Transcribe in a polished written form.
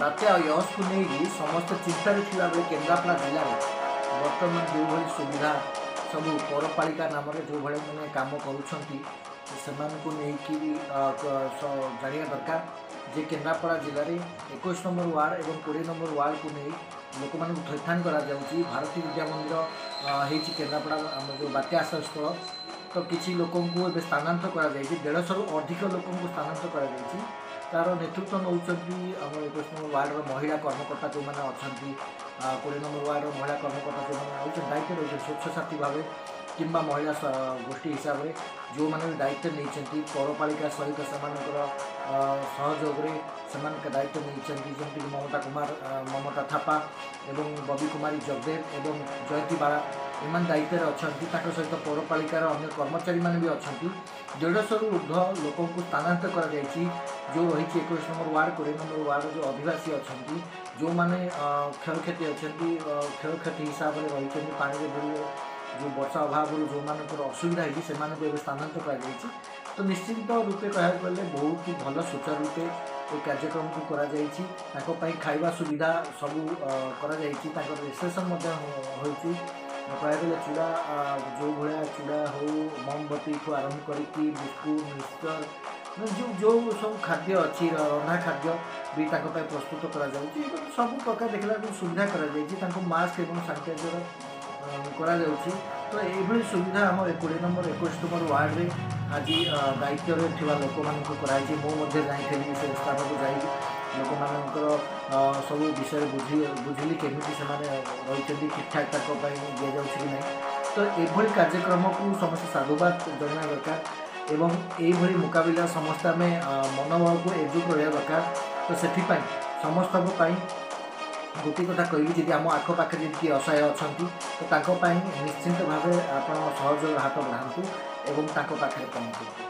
बात्या यश को नहीं समस्त चिंतार थिला बेले केन्द्रापड़ा जिले में बर्तमान जो भाई सुविधा सब पौरपालिका नाम जो भाई मैंने काम करिया दरकार जे केन्द्रापड़ा जिले में 21 नंबर वार्ड और 20 नंबर वार्ड को नहीं लोक मान थैथान करा भारती विद्या मंदिर होती केन्द्रापड़ा जो बात्या आश्रय स्थल तो किसी लोक स्थानांतर कर 150 रु अधिक लोक स्थानांतर कर तार नेतृत्व नौ 21 नंबर वार्ड महिला कर्मकर्ता जो मैंने अच्छा 20 नंबर वार्ड महिला कर्मकर्ता जो मैंने दायित्व रही स्वच्छ साथी भाव कि महिला गोष्ठी हिसाब से जो मैंने दायित्व नहीं पौरपालिका सहित से सहयोग से दायित्व नहीं जमीक ममता थापा एवं बबी कुमारी जगदेव एवं जयती बाला एम दायित्व अच्छा सहित पौरपालिकार अन्य कर्मचारी मैंने भी अच्छा 150 रु ऊर्ध लोक स्थानांतर कर जो रही 21 नंबर वार्ड 20 नंबर वार्ड जो अधिवासी अच्छा जो मैंने क्षयक्षति अच्छा क्षयक्षति हिसाब से रही पानी बुड़ जो वर्षा अभाव जो मान असुविधा है से स्थानांतर कर तो निश्चित रूपे कह गले बहुत भल सुचारू रूपे ये कार्यक्रम को करा खाइबा सुविधा सब रिसेप्शन होती कह गले चूड़ा जो भाया चूड़ा हो मोमबत्ती को आरंभ करी बिस्कुट मिक्सचर जो जो सब खाद्य अच्छी रंधा खाद्य भी प्रस्तुत करा सब प्रकार देखला सुविधा करा मास्क और सानिटाइजर करा तो ये सुविधा आम 20 नंबर 21 नंबर वार्ड में आज दायित्व लोक मानक कराई जाइली से स्थान को जाई लोक मानकर सब विषय बुझिली केमी से रही ठीक ठाक तक दि जाऊँ कि ना तो ये कार्यक्रम को समस्त साधुवाद जनाना दरकार एवं यही मुकाबिला समस्त आम मनोभाव को एकजुट रहा दरकार तो से समस्त गोटे कथा कहली जी आम आखपाखे जी किए असहाय अच्छा तो निश्चिंत भाव आप सहयोग हाथ बढ़ातु और पाखे पहुँचु।